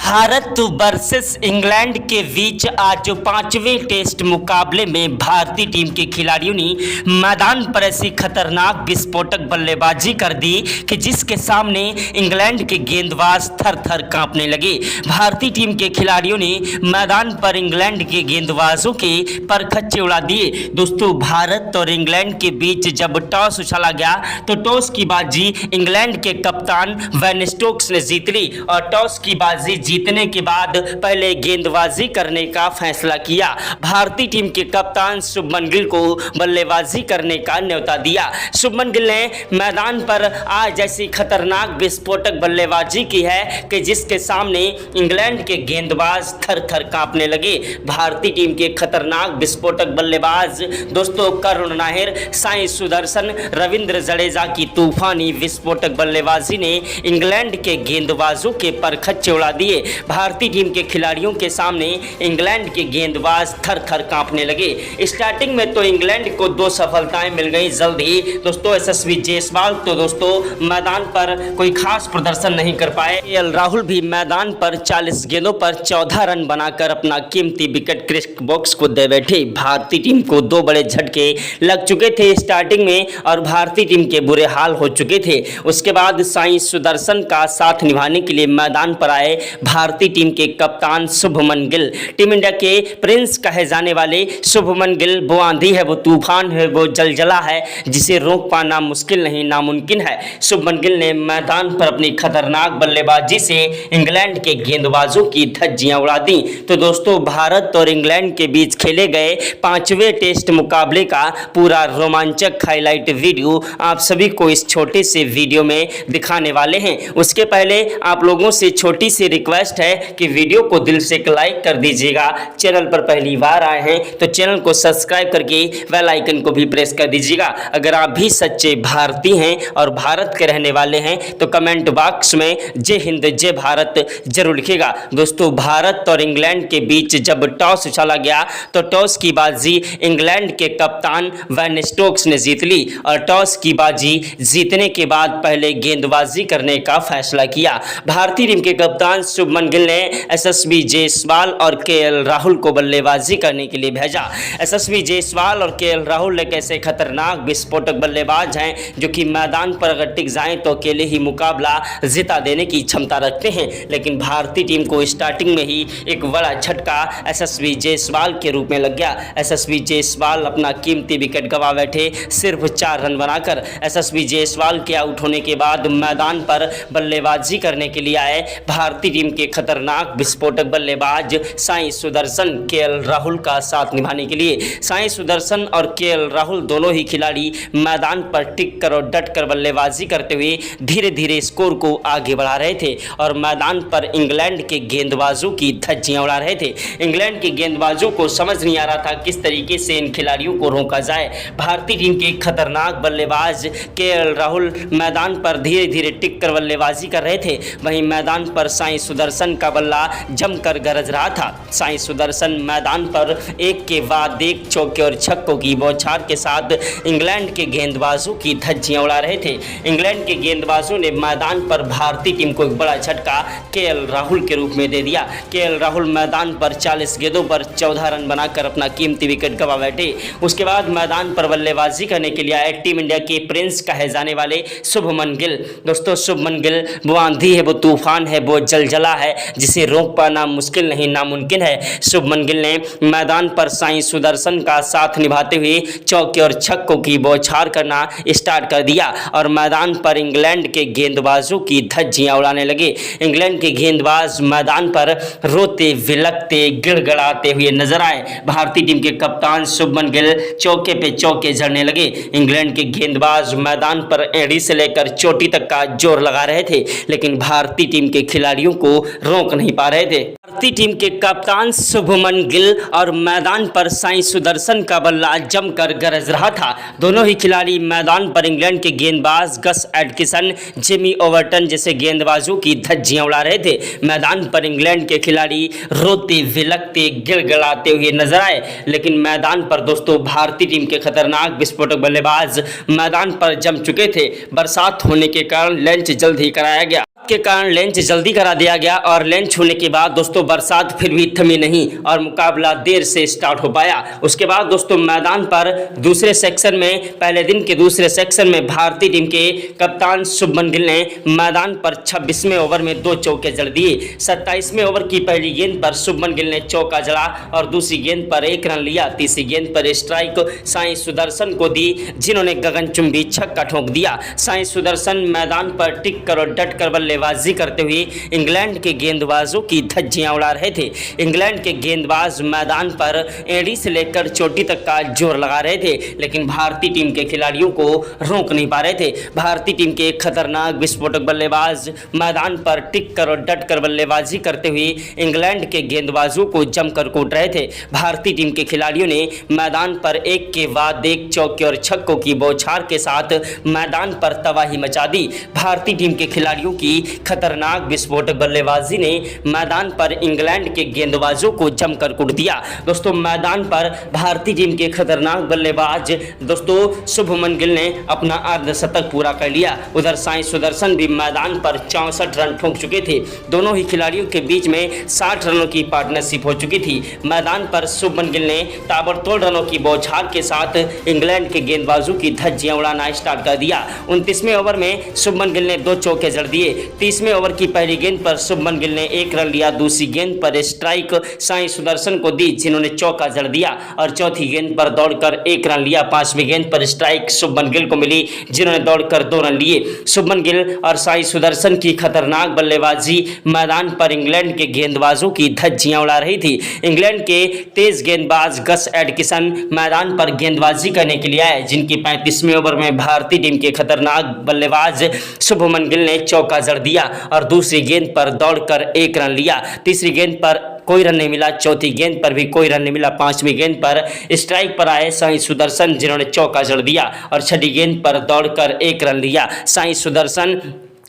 Bharat versus England के बीच आज पांचवें टेस्ट मुकाबले में भारतीय टीम के खिलाड़ियों ने मैदान पर ऐसी खतरनाक विस्फोटक बल्लेबाजी कर दी कि जिसके सामने इंग्लैंड के गेंदबाज थर थर कांपने लगे। भारतीय टीम के खिलाड़ियों ने मैदान पर इंग्लैंड के गेंदबाजों के परखच्चे उड़ा दिए। दोस्तों, भारत और इंग्लैंड के बीच जब टॉस उछाला गया तो टॉस की बाजी इंग्लैंड के कप्तान वेन स्टोक्स ने जीत ली और टॉस की बाजी जीतने के बाद पहले गेंदबाजी करने का फैसला किया। भारतीय टीम के कप्तान शुभमन गिल को बल्लेबाजी करने का न्योता दिया। शुभमन गिल ने मैदान पर आज ऐसी खतरनाक विस्फोटक बल्लेबाजी की है कि जिसके सामने इंग्लैंड के गेंदबाज थर थर कांपने लगे। भारतीय टीम के खतरनाक विस्फोटक बल्लेबाज दोस्तों करुण नायर, साई सुदर्शन, रविंद्र जडेजा की तूफानी विस्फोटक बल्लेबाजी ने इंग्लैंड के गेंदबाजों के परखच्चे उड़ा दिए। भारतीय टीम के खिलाड़ियों के सामने इंग्लैंड के गेंदबाज थर थर कांपने लगे। स्टार्टिंग में तो इंग्लैंड को 2 सफलताएं मिल गई जल्द ही। दोस्तों, यशस्वी जायसवाल तो दोस्तों मैदान पर कोई खास प्रदर्शन नहीं कर पाए। केएल राहुल भी मैदान पर 40 गेंदों पर 14 रन बनाकर अपना कीमती विकेट क्रिक बॉक्स को दे बैठे। भारतीय टीम को 2 बड़े झटके लग चुके थे स्टार्टिंग में और भारतीय टीम के बुरे हाल हो चुके थे। उसके बाद साई सुदर्शन का साथ निभाने के लिए मैदान पर आए भारतीय टीम के कप्तान शुभमन गिल। टीम इंडिया के प्रिंस कहे जाने वाले शुभमन गिल वो आंधी है, वो तूफान है, वो जलजला है जिसे रोक पाना मुश्किल नहीं नामुमकिन है। शुभमन गिल ने मैदान पर अपनी खतरनाक बल्लेबाजी से इंग्लैंड के गेंदबाजों की धज्जियां उड़ा दी। तो दोस्तों, भारत और इंग्लैंड के बीच खेले गए 5वें टेस्ट मुकाबले का पूरा रोमांचक हाईलाइट वीडियो आप सभी को इस छोटे से वीडियो में दिखाने वाले हैं। उसके पहले आप लोगों से छोटी सी रिक्वेस्ट है कि वीडियो को दिल से एक लाइक कर दीजिएगा। चैनल पर पहली बार आए हैं तो चैनल को सब्सक्राइब करके बेल आइकन को भी प्रेस कर दीजिएगा। अगर आप भी सच्चे भारतीय हैं और भारत के रहने वाले हैं तो कमेंट बॉक्स में जय हिंद जय भारत जरूर लिखिएगा। दोस्तों, भारत और इंग्लैंड के बीच जब टॉस उछाला गया तो टॉस की बाजी इंग्लैंड के कप्तान वेन स्टोक्स ने जीत ली और टॉस की बाजी जीतने के बाद पहले गेंदबाजी करने का फैसला किया। भारतीय टीम के कप्तान शुभमन गिल ने यशस्वी जायसवाल और केएल राहुल को बल्लेबाजी करने के लिए भेजा। यशस्वी जायसवाल और केएल राहुल एक ऐसे खतरनाक विस्फोटक बल्लेबाज हैं जो कि मैदान पर अगर टिक जाएं तो अकेले ही मुकाबला जिता देने की क्षमता रखते हैं। लेकिन भारतीय टीम को स्टार्टिंग में ही एक बड़ा झटका यशस्वी जायसवाल के रूप में लग गया। यशस्वी जायसवाल अपना कीमती विकेट गंवा बैठे सिर्फ 4 रन बनाकर। यशस्वी जायसवाल के आउट होने के बाद मैदान पर बल्लेबाजी करने के लिए आए भारतीय टीम के खतरनाक विस्फोटक बल्लेबाज साई सुदर्शन केएल राहुल का साथ निभाने के लिए। साई सुदर्शन और केएल राहुल दोनों ही खिलाड़ी मैदान पर टिक कर और डट कर बल्लेबाजी करते हुए धीरे धीरे स्कोर को आगे बढ़ा रहे थे और मैदान पर इंग्लैंड के गेंदबाजों की धज्जियां उड़ा रहे थे। इंग्लैंड के गेंदबाजों को समझ नहीं आ रहा था किस तरीके से इन खिलाड़ियों को रोका जाए। भारतीय टीम के खतरनाक बल्लेबाज केएल राहुल मैदान पर धीरे धीरे टिक कर बल्लेबाजी कर रहे थे। वहीं मैदान पर साई सुदर्शन का बल्ला जमकर गरज रहा था। साई सुदर्शन मैदान पर एक के बाद एक चौके और छक्कों की बौछार के साथ इंग्लैंड के गेंदबाजों की धज्जियां उड़ा रहे थे। इंग्लैंड के गेंदबाजों ने मैदान पर भारतीय टीम को एक बड़ा झटका केएल राहुल के रूप में दे दिया। केएल राहुल मैदान पर 40 गेंदों पर 14 रन बनाकर अपना कीमती विकेट गंवा बैठे। उसके बाद मैदान पर बल्लेबाजी करने के लिए आए टीम इंडिया के प्रिंस कहे जाने वाले शुभमन गिल। दोस्तों, शुभमन गिल वो आंधी है, वो तूफान है, वो जलजला है जिसे रोक पाना मुश्किल नहीं नामुमकिन है। शुभमन गिल ने मैदान पर साई सुदर्शन का साथ निभाते हुए चौके और छक्कों की बौछार करना स्टार्ट कर दिया और मैदान पर इंग्लैंड के गेंदबाजों की धज्जियां उड़ाने लगे। इंग्लैंड के गेंदबाज मैदान पर रोते विलकते गिड़गड़ाते हुए नजर आए। भारतीय टीम के कप्तान शुभमन गिल चौके पे चौके जड़ने लगे। इंग्लैंड के गेंदबाज मैदान पर एड़ी से लेकर चोटी तक का जोर लगा रहे थे लेकिन भारतीय टीम के खिलाड़ियों को रोक नहीं पा रहे थे। भारतीय टीम के कप्तान शुभमन गिल और मैदान पर साई सुदर्शन का बल्ला जमकर गरज रहा था। दोनों ही खिलाड़ी मैदान पर इंग्लैंड के गेंदबाज गस एडकिसन, जेमी ओवरटन जैसे गेंदबाजों की धज्जियां उड़ा रहे थे। मैदान पर इंग्लैंड के खिलाड़ी रोते विलकते गिड़गिड़ाते हुए नजर आए लेकिन मैदान पर दोस्तों भारतीय टीम के खतरनाक विस्फोटक बल्लेबाज मैदान पर जम चुके थे। बरसात होने के कारण लंच जल्द ही कराया गया। के कारण लंच जल्दी करा दिया गया और लंच होने के बाद दोस्तों बरसात फिर भी थमी नहीं और मुकाबला देर से स्टार्ट हो पाया। उसके बाद दोस्तों मैदान पर दूसरे सेक्शन में पहले दिन के दूसरे सेक्शन में भारतीय टीम के कप्तान शुभमन गिल ने मैदान पर 26वें ओवर में 2 चौके जड़ दिए। 27वें ओवर की पहली गेंद पर शुभमन गिल ने चौका जड़ा और दूसरी गेंद पर 1 रन लिया। तीसरी गेंद पर स्ट्राइक साई सुदर्शन को दी, जिन्होंने गगनचुंबी छक्का ठोक दिया। साई सुदर्शन मैदान पर टिक कर और डट कर बल्लेबाजी करते हुए इंग्लैंड के गेंदबाजों की धज्जियां उड़ा रहे थे। इंग्लैंड के गेंदबाज मैदान पर एड़ी से लेकर चोटी तक का जोर लगा रहे थे, लेकिन भारतीय टीम के खिलाड़ियों को रोक नहीं पा रहे थे। भारतीय टीम के खतरनाक विस्फोटक बल्लेबाज मैदान पर टिक कर और डट कर बल्लेबाजी करते हुए इंग्लैंड के गेंदबाजों को जमकर कूट रहे थे। भारतीय टीम के खिलाड़ियों ने मैदान पर एक के बाद एक चौके और छक्कों की बौछार के साथ मैदान पर तबाही मचा दी। भारतीय टीम के खिलाड़ियों की खतरनाक विस्फोटक बल्लेबाजी ने मैदान पर इंग्लैंड के गेंदबाजों को जमकर कूट दिया। दोस्तों मैदान पर भारतीय टीम के खतरनाक बल्लेबाज दोस्तों शुभमन गिल ने अपना अर्धशतक पूरा कर लिया। उधर साई सुदर्शन भी मैदान पर 64 रन ठोक चुके थे। दोनों ही खिलाड़ियों के बीच में 60 रनों की पार्टनरशिप हो चुकी थी। मैदान पर शुभमन गिल ने ताबड़तोड़ रनों की बौछार के साथ इंग्लैंड के गेंदबाजों की धज्जियां उड़ाना स्टार्ट कर दिया। 29वें ओवर में शुभमन गिल ने 2 चौके जड़ दिए। 30वें ओवर की पहली गेंद पर शुभमन गिल ने 1 रन लिया। दूसरी गेंद पर स्ट्राइक साई सुदर्शन को दी, जिन्होंने चौका जड़ दिया और चौथी गेंद पर दौड़कर 1 रन लिया। 5वीं गेंद पर स्ट्राइक शुभमन गिल को मिली, जिन्होंने दौड़कर 2 रन लिए। शुभमन गिल और साई सुदर्शन की खतरनाक बल्लेबाजी मैदान पर इंग्लैंड के गेंदबाजों की धज्जियां उड़ा रही थी। इंग्लैंड के तेज गेंदबाज गस एडकिसन मैदान पर गेंदबाजी करने के लिए आए, जिनकी 35वें ओवर में भारतीय टीम के खतरनाक बल्लेबाज शुभमन गिल ने चौका जड़ दिया और दूसरी गेंद पर दौड़कर 1 रन लिया। तीसरी गेंद पर कोई रन नहीं मिला। चौथी गेंद पर भी कोई रन नहीं मिला। 5वीं गेंद पर स्ट्राइक पर आए साई सुदर्शन, जिन्होंने चौका जड़ दिया और छठी गेंद पर दौड़कर 1 रन लिया। साई सुदर्शन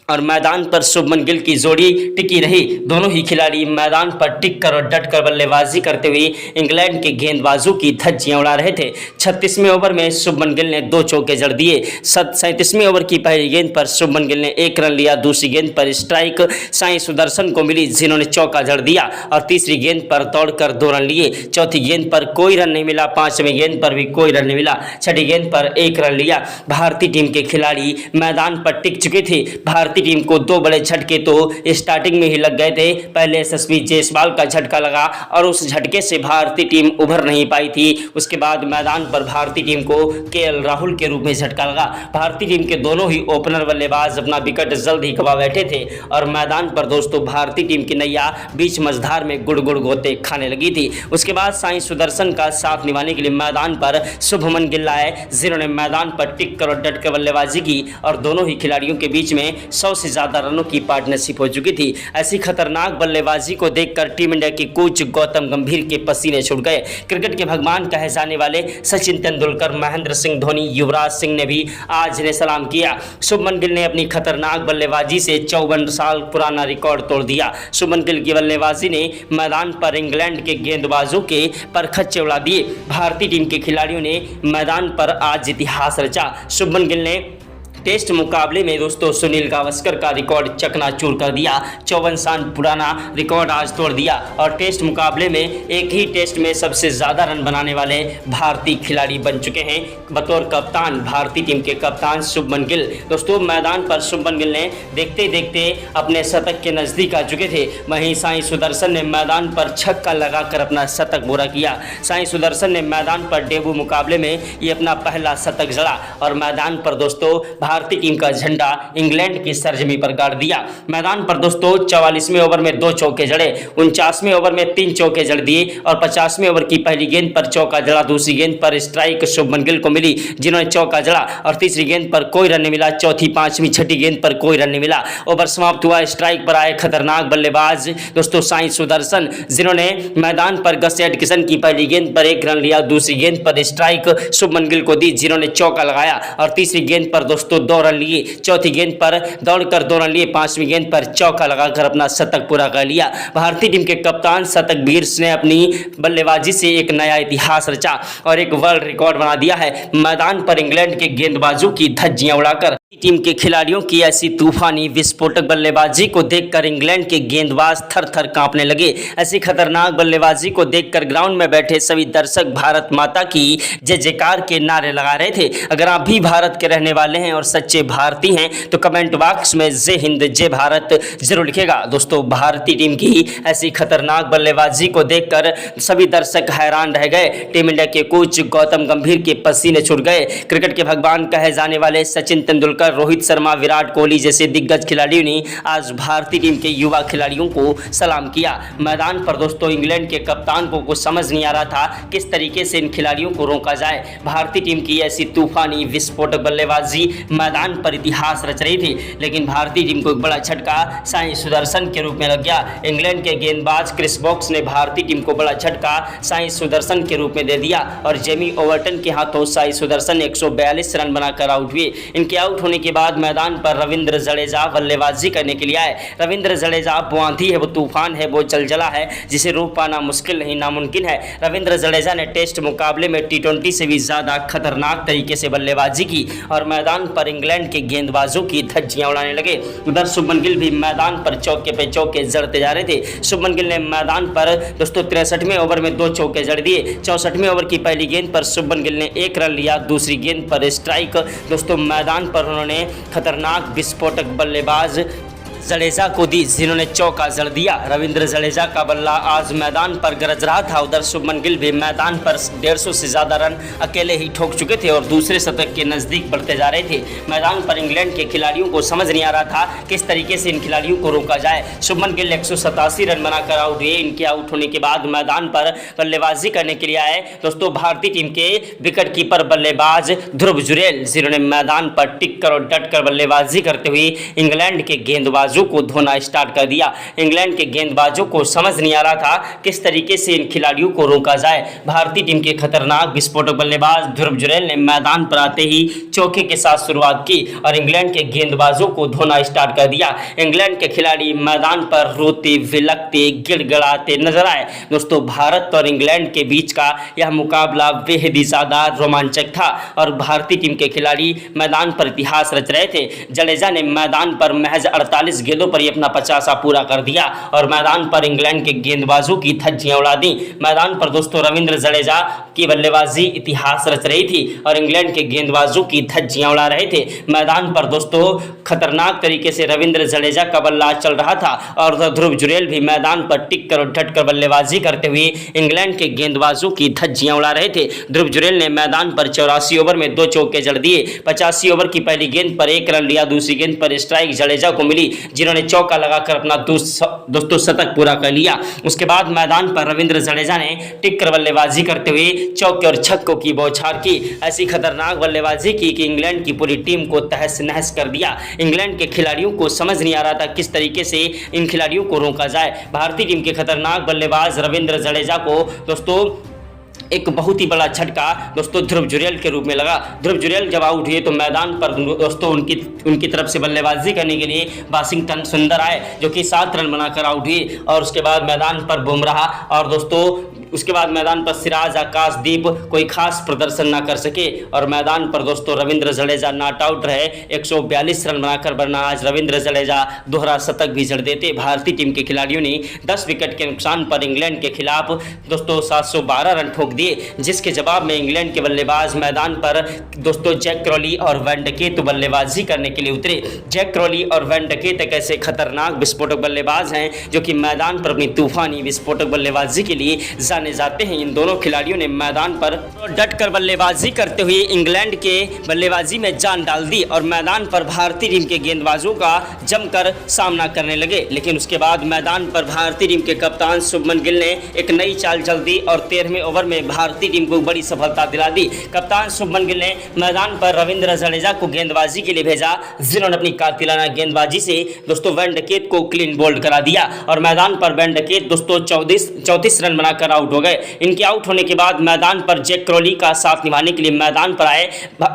और मैदान पर शुभमन गिल की जोड़ी टिकी रही। दोनों ही खिलाड़ी मैदान पर टिक कर और डट कर बल्लेबाजी करते हुए इंग्लैंड के गेंदबाजों की धज्जियां उड़ा रहे थे। 36वें ओवर में शुभमन गिल ने 2 चौके जड़ दिए। 37वें ओवर की पहली गेंद पर शुभमन गिल ने 1 रन लिया। दूसरी गेंद पर स्ट्राइक साई सुदर्शन को मिली, जिन्होंने चौका जड़ दिया और तीसरी गेंद पर दौड़कर 2 रन लिए। चौथी गेंद पर कोई रन नहीं मिला। 5वीं गेंद पर भी कोई रन नहीं मिला। छठी गेंद पर 1 रन लिया। भारतीय टीम के खिलाड़ी मैदान पर टिक चुके थे। भारतीय टीम को 2 बड़े झटके तो स्टार्टिंग में ही लग गए थे। पहले यशस्वी जायसवाल का झटका लगा और उस झटके से भारतीय टीम उभर नहीं पाई थी। उसके बाद मैदान पर भारतीय टीम को केएल राहुल के रूप में झटका लगा। भारतीय टीम के दोनों ही ओपनर बल्लेबाज अपना विकेट जल्द ही गंवा बैठे थे और मैदान पर दोस्तों भारतीय टीम की नैया बीच मझधार में गुड़ गुड़ गोते खाने लगी थी। उसके बाद साई सुदर्शन का साथ निभाने के लिए मैदान पर शुभमन गिल आए, जिन्होंने मैदान पर टिक कर और डट कर बल्लेबाजी की और दोनों ही खिलाड़ियों के बीच में 100 से ज्यादा रनों की पार्टनरशिप हो चुकी थी। ऐसी खतरनाक बल्लेबाजी को देखकर टीम इंडिया के कोच गौतम गंभीर के पसीने छूट गए। क्रिकेट के भगवान कहे जाने वाले सचिन तेंदुलकर, महेंद्र सिंह धोनी, युवराज सिंह ने भी आज इन्हें सलाम किया। शुभमन गिल ने अपनी खतरनाक बल्लेबाजी से 54 साल पुराना रिकॉर्ड तोड़ दिया। शुभमन गिल की बल्लेबाजी ने मैदान पर इंग्लैंड के गेंदबाजों के परखच्चे उड़ा दिए। भारतीय टीम के खिलाड़ियों ने मैदान पर आज इतिहास रचा। शुभमन गिल ने टेस्ट मुकाबले में दोस्तों सुनील गावस्कर का रिकॉर्ड चकनाचूर कर दिया। 54 साल पुराना रिकॉर्ड आज तोड़ दिया और टेस्ट मुकाबले में एक ही टेस्ट में सबसे ज़्यादा रन बनाने वाले भारतीय खिलाड़ी बन चुके हैं बतौर कप्तान, भारतीय टीम के कप्तान शुभमन गिल। दोस्तों मैदान पर शुभमन गिल ने देखते देखते अपने शतक के नज़दीक आ चुके थे। वहीं साई सुदर्शन ने मैदान पर छक्का लगाकर अपना शतक पूरा किया। साई सुदर्शन ने मैदान पर डेब्यू मुकाबले में ये अपना पहला शतक जड़ा और मैदान पर दोस्तों भारतीय टीम का झंडा इंग्लैंड की सरजमी पर गाड़ दिया। मैदान पर दोस्तों 44वें ओवर में 2 चौके जड़े, 49वें ओवर में 3 चौके जड़ दिए और 50वें ओवर की पहली गेंद पर चौका जड़ा। दूसरी गेंद पर स्ट्राइक शुभमन गिल को मिली, जिन्होंने चौका जड़ा और तीसरी गेंद पर कोई रन नहीं मिला। चौथी, पांचवी, छठी गेंद पर कोई रन नहीं मिला। ओवर समाप्त हुआ। स्ट्राइक पर आए खतरनाक बल्लेबाज दोस्तों साई सुदर्शन, जिन्होंने मैदान पर गस एडकिसन की पहली गेंद पर 1 रन लिया। दूसरी गेंद पर स्ट्राइक शुभमन गिल को दी, जिन्होंने चौका लगाया और तीसरी गेंद पर दोस्तों 2 रन लिए। चौथी गेंद पर दौड़कर 2 रन लिए। 5वीं गेंद पर चौका लगाकर अपना शतक पूरा कर लिया। भारतीय टीम के कप्तान शतक वीर ने अपनी बल्लेबाजी से एक नया इतिहास रचा और एक वर्ल्ड रिकॉर्ड बना दिया है, मैदान पर इंग्लैंड के गेंदबाजों की धज्जियां उड़ाकर। टीम के खिलाड़ियों की ऐसी तूफानी विस्फोटक बल्लेबाजी को देखकर इंग्लैंड के गेंदबाज थर-थर कांपने लगे। ऐसी खतरनाक बल्लेबाजी को देखकर ग्राउंड में बैठे सभी दर्शक भारत माता की जय जयकार के नारे लगा रहे थे। अगर आप भी भारत के रहने वाले हैं और सच्चे भारतीय हैं तो कमेंट बॉक्स में जय हिंद जय भारत जरूर लिखेगा। दोस्तों, भारतीय टीम की ऐसी खतरनाक बल्लेबाजी को देखकर सभी दर्शक हैरान रह गए। टीम इंडिया के कोच गौतम गंभीर के पसीने छूट गए। क्रिकेट के भगवान कहे जाने वाले सचिन तेंदुलकर, रोहित शर्मा, विराट कोहली जैसे दिग्गज खिलाड़ियों ने आज भारतीय टीम के युवा खिलाड़ियों को सलाम किया। मैदान पर दोस्तों इंग्लैंड के कप्तान को कुछ समझ नहीं आ रहा था किस तरीके से इन खिलाड़ियों को रोका जाए। भारतीय टीम की ऐसी तूफानी विस्फोटक बल्लेबाजी मैदान पर इतिहास रच रही थी, लेकिन भारतीय टीम को एक बड़ा झटका साई सुदर्शन के रूप में लग गया। इंग्लैंड के गेंदबाज क्रिस वोक्स ने भारतीय टीम को बड़ा झटका साई सुदर्शन के रूप में दे दिया और जेमी ओवर्टन के हाथों साई सुदर्शन 142 रन बनाकर आउट हुए। इनके आउट होने के बाद मैदान पर रविंद्र जडेजा बल्लेबाजी करने के लिए आए। रविंद्र जडेजा वो आंधी है, वो तूफान है, वो जलजला है जिसे रोक पाना मुश्किल नहीं नामुमकिन है। रविंद्र जडेजा ने टेस्ट मुकाबले में T20 से भी ज्यादा खतरनाक तरीके से बल्लेबाजी की और मैदान पर इंग्लैंड के गेंदबाजों की धज्जियां उड़ाने लगे। उधर शुभमन गिल भी मैदान पर चौके पे चौके जड़ते जा रहे थे। शुभमन गिल ने मैदान पर दोस्तों 63वें ओवर में 2 चौके जड़ दिए। 64वें ओवर की पहली गेंद पर शुभमन गिल ने 1 रन लिया, दूसरी गेंद पर स्ट्राइक। दोस्तों मैदान पर उन्होंने खतरनाक विस्फोटक बल्लेबाज जडेजा को दी जिन्होंने चौका जड़ दिया। रविंद्र जडेजा का बल्ला आज मैदान पर गरज रहा था। उधर शुभमन गिल भी मैदान पर 150 से ज़्यादा रन अकेले ही ठोक चुके थे और दूसरे शतक के नज़दीक बढ़ते जा रहे थे। मैदान पर इंग्लैंड के खिलाड़ियों को समझ नहीं आ रहा था किस तरीके से इन खिलाड़ियों को रोका जाए। शुभमन गिल 187 रन बनाकर आउट हुए। इनके आउट होने के बाद मैदान पर बल्लेबाजी करने के लिए आए दोस्तों भारतीय टीम के विकेट कीपर बल्लेबाज ध्रुव जुरेल, जिन्होंने मैदान पर टिक कर और डट कर बल्लेबाजी करते हुए इंग्लैंड के गेंदबाजों को धोना स्टार्ट कर दिया। इंग्लैंड के गेंदबाजों को समझ नहीं आ रहा था किस तरीके से इन खिलाड़ियों को रोका जाए। भारतीय टीम के खतरनाक विस्फोटक बल्लेबाज ध्रुव जुरेल ने मैदान पर आते ही चौके के साथ शुरुआत की और इंग्लैंड के गेंदबाजों को धोना स्टार्ट कर दिया। इंग्लैंड के खिलाड़ी मैदान पर रोते, विलकते, गिड़गिड़ाते नजर आए। दोस्तों, भारत और इंग्लैंड के बीच का यह मुकाबला बेहद ही ज्यादा रोमांचक था और भारतीय टीम के खिलाड़ी मैदान पर इतिहास रच रहे थे। जडेजा ने मैदान पर महज 48 गेंदों पर ही अपना 50 पूरा कर दिया और मैदान पर इंग्लैंड के गेंदबाजों की धज्जियां उड़ा दी। मैदान पर दोस्तों रविंद्र जडेजा की बल्लेबाजी इतिहास रच रही थी और इंग्लैंड के गेंदबाजों की धज्जियां उड़ा रहे थे। मैदान पर दोस्तों खतरनाक तरीके से रविंद्र जडेजा का बल्ला चल रहा था और ध्रुव जुरेल भी मैदान पर टिक कर और डट कर बल्लेबाजी करते हुए इंग्लैंड के गेंदबाजों की धज्जियां उड़ा रहे थे। ध्रुव जुरेल ने मैदान पर 84 ओवर में 2 चौके जड़ दिए। 85 ओवर की पहली गेंद पर 1 रन लिया, दूसरी गेंद पर स्ट्राइक जडेजा को मिली, जिन्होंने चौका लगाकर अपना दोस्तों शतक पूरा कर लिया। उसके बाद मैदान पर रविंद्र जडेजा ने टिक कर बल्लेबाजी करते हुए चौके और छक्कों की बौछार की। ऐसी खतरनाक बल्लेबाजी की कि इंग्लैंड की पूरी टीम को तहस नहस कर दिया। इंग्लैंड के खिलाड़ियों को समझ नहीं आ रहा था किस तरीके से इन खिलाड़ियों को रोका जाए। भारतीय टीम के खतरनाक बल्लेबाज रविंद्र जडेजा को दोस्तों एक बहुत ही बड़ा झटका दोस्तों ध्रुव जुरेल के रूप में लगा। ध्रुव जुरेल जब आउट हुए तो मैदान पर दोस्तों उनकी तरफ से बल्लेबाजी करने के लिए वाशिंगटन सुंदर आए, जो कि 7 रन बनाकर आउट हुए और उसके बाद मैदान पर बुमराह और दोस्तों उसके बाद मैदान पर सिराज, आकाशदीप कोई खास प्रदर्शन ना कर सके और मैदान पर दोस्तों रविंद्र जडेजा नॉट आउट रहे 142 रन बनाकर, वरना आज रविंद्र जडेजा दोहरा शतक भी जड़ देते। भारतीय टीम के खिलाड़ियों ने 10 विकेट के नुकसान पर इंग्लैंड के खिलाफ दोस्तों 712 रन ठोक दिए, जिसके जवाब में इंग्लैंड के बल्लेबाज मैदान पर दोस्तों जैक क्रॉली और वैन डकेट बल्लेबाजी करने के लिए उतरे। जैक क्रॉली और वैन डकेट एक ऐसे खतरनाक विस्फोटक बल्लेबाज हैं जो कि मैदान पर अपनी तूफानी विस्फोटक बल्लेबाजी के लिए जाने जाते हैं। इन दोनों खिलाड़ियों ने मैदान पर डट कर बल्लेबाजी करते हुए इंग्लैंड के बल्लेबाजी में जान डाल दी और मैदान पर भारतीय टीम के गेंदबाजों का जमकर सामना करने लगे। लेकिन उसके बाद मैदान पर भारतीय टीम के कप्तान शुभमन गिल ने एक नई चाल चल दी और 13वें ओवर में भारतीय टीम को बड़ी सफलता दिला दी। कप्तान शुभमन गिल ने मैदान पर रविंद्र जडेजा को गेंदबाजी के लिए भेजा, जिन्होंने अपनी कातिलाना गेंदबाजी से दोस्तों वैन डकेट को क्लीन बोल्ड करा दिया और मैदान पर वैन डकेट दोस्तों 34 रन बनाकर आउट आउट हो गए। इनके आउट होने के बाद मैदान पर जैक क्रॉली का साथ निभाने के लिए मैदान पर आए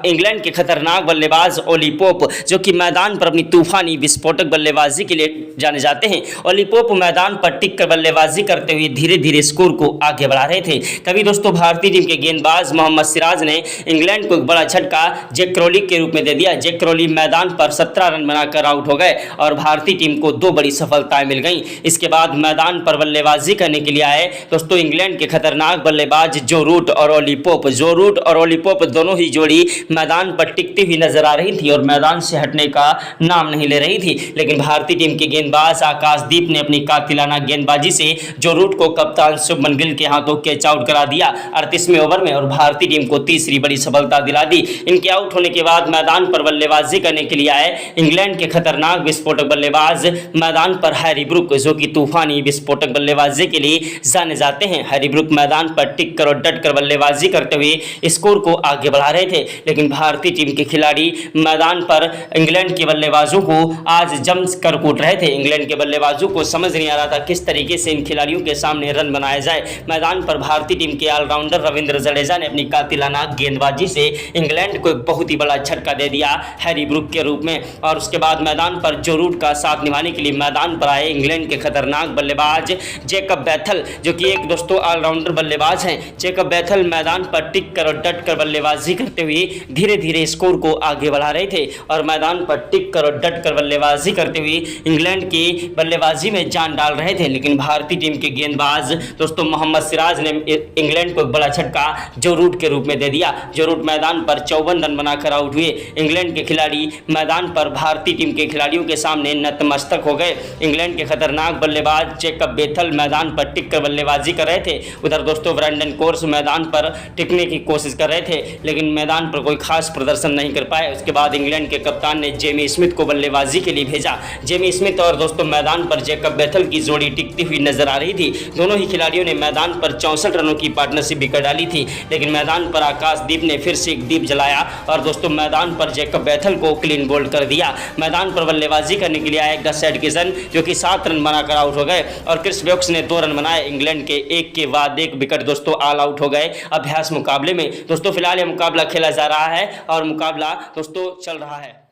इंग्लैंड के खतरनाक बल्लेबाज ओली पोप, जो कि मैदान पर अपनी तूफानी विस्फोटक बल्लेबाजी के लिए जाने जाते हैं। ओली पोप मैदान पर टिक कर बल्लेबाजी करते हुए धीरे धीरे स्कोर को आगे बढ़ा रहे थे। तभी दोस्तों भारतीय टीम के गेंदबाज मोहम्मद सिराज ने इंग्लैंड को एक बड़ा झटका जैक क्रॉली के रूप में दे दिया। जैक क्रॉली मैदान पर 17 रन बनाकर आउट हो गए और भारतीय टीम को 2 बड़ी सफलताएं मिल गईं। इसके बाद मैदान पर बल्लेबाजी करने के लिए आए दोस्तों इंग्लैंड के खतरनाक बल्लेबाज जो रूट और ओली पोप। जो रूट और ओली पोप दोनों ही जोड़ी मैदान पर टिकती हुई नजर आ रही थी और मैदान से हटने का नाम नहीं ले रही थी, लेकिन भारतीय टीम के गेंदबाज आकाशदीप ने अपनी कातिलाना गेंदबाजी से जो रूट को कप्तान शुभमन गिल के हाथों कैच आउट करा दिया 38वें ओवर में और भारतीय टीम को तीसरी बड़ी सफलता दिला दी। इनके आउट होने के बाद मैदान पर बल्लेबाजी करने के लिए आए इंग्लैंड के खतरनाक विस्फोटक बल्लेबाज मैदान पर हैरी ब्रूक, जो कि तूफानी विस्फोटक बल्लेबाजी के लिए जाने जाते हैं। हैरी ब्रूक मैदान पर टिक कर और डट कर बल्लेबाजी करते हुए स्कोर को आगे बढ़ा रहे थे, लेकिन भारतीय टीम के खिलाड़ी मैदान पर इंग्लैंड के बल्लेबाजों को आज जम कर कूट रहे थे। इंग्लैंड के बल्लेबाजों को समझ नहीं आ रहा था किस तरीके से इन खिलाड़ियों के सामने रन बनाया जाए। मैदान पर भारतीय टीम के ऑलराउंडर रविंद्र जडेजा ने अपनी कातिलाना गेंदबाजी से इंग्लैंड को एक बहुत ही बड़ा झटका दे दिया हैरी ब्रूक के रूप में। और उसके बाद मैदान पर जो रूट का साथ निभाने के लिए मैदान पर आए इंग्लैंड के खतरनाक बल्लेबाज जैकब बैथल, जो कि एक दोस्तों ऑलराउंडर बल्लेबाज हैं। जैकब बैथल मैदान पर टिक कर और डट कर बल्लेबाजी करते हुए धीरे धीरे स्कोर को आगे बढ़ा रहे थे और मैदान पर टिक कर और डट कर बल्लेबाजी करते हुए इंग्लैंड की बल्लेबाजी में जान डाल रहे थे। लेकिन भारतीय टीम के गेंदबाज दोस्तों मोहम्मद सिराज ने इंग्लैंड को एक बड़ा झटका जो रूट के रूप में दे दिया। जो रूट मैदान पर 54 रन बनाकर आउट हुए। इंग्लैंड के खिलाड़ी मैदान पर भारतीय टीम के खिलाड़ियों के सामने नतमस्तक हो गए। इंग्लैंड के खतरनाक बल्लेबाज जैकब बैथल मैदान पर टिक कर बल्लेबाजी कर रहे थे। उधर दोस्तों ब्रैंडन कोर्स मैदान पर टिकने की कोशिश कर रहे थे, लेकिन मैदान पर कोई खास प्रदर्शन नहीं कर पाए। उसके बाद इंग्लैंड के कप्तान ने जेमी स्मिथ को बल्लेबाजी के लिए भेजा। जेमी स्मिथ और दोस्तों मैदान पर जैकब बैथल की जोड़ी टिकती हुई नजर आ रही थी। दोनों ही खिलाड़ियों ने मैदान पर 64 रनों की पार्टनरशिप भी कर डाली थी, लेकिन मैदान पर आकाशदीप ने फिर से एक दीप जलाया और दोस्तों मैदान पर जैकब बैथल को क्लीन बोल्ड कर दिया। मैदान पर बल्लेबाजी करने के लिए आए गस एडकिंसन, जो कि 7 रन बनाकर आउट हो गए और क्रिस वोक्स ने 2 रन बनाए। इंग्लैंड के एक के बाद एक विकेट दोस्तों ऑल आउट हो गए अभ्यास मुकाबले में। दोस्तों फिलहाल यह मुकाबला खेला जा रहा है और मुकाबला दोस्तों चल रहा है।